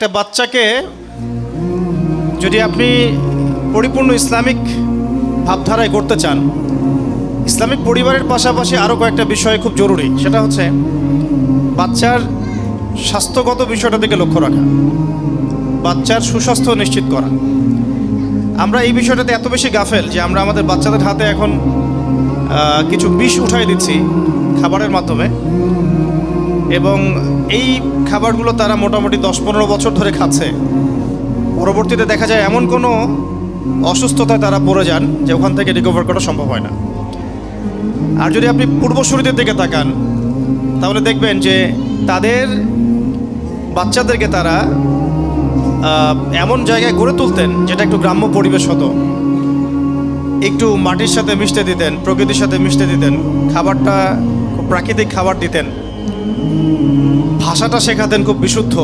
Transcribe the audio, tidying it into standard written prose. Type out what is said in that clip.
একটা বাচ্চাকে যদি আপনি পরিপূর্ণ ইসলামিক ভাবধারায় করতে চান, ইসলামিক পরিবারের পাশাপাশি আরও কয়েকটা বিষয় খুব জরুরি। সেটা হচ্ছে বাচ্চার স্বাস্থ্যগত বিষয়টা দিকে লক্ষ্য রাখা, বাচ্চার সুস্বাস্থ্য নিশ্চিত করা। আমরা এই বিষয়টাতে এত বেশি গাফেল যে আমরা আমাদের বাচ্চাদের হাতে এখন কিছু বিষ উঠাই দিচ্ছি খাবারের মাধ্যমে, এবং এই খাবারগুলো তারা মোটামুটি 10-15 বছর ধরে খাচ্ছে। পরবর্তীতে দেখা যায় এমন কোনো অসুস্থতায় তারা পড়ে যান যে ওখান থেকে রিকভার করা সম্ভব হয় না। আর যদি আপনি পূর্বসূরিদের দিকে তাকান তাহলে দেখবেন যে তাদের বাচ্চাদেরকে তারা এমন জায়গায় গড়ে তুলতেন যেটা একটু গ্রাম্য পরিবেশ হতো, একটু মাটির সাথে মিশতে দিতেন, প্রকৃতির সাথে মিশতে দিতেন, খাবারটা খুব প্রাকৃতিক খাবার দিতেন, ভাষাটা শেখাতেন খুব বিশুদ্ধ।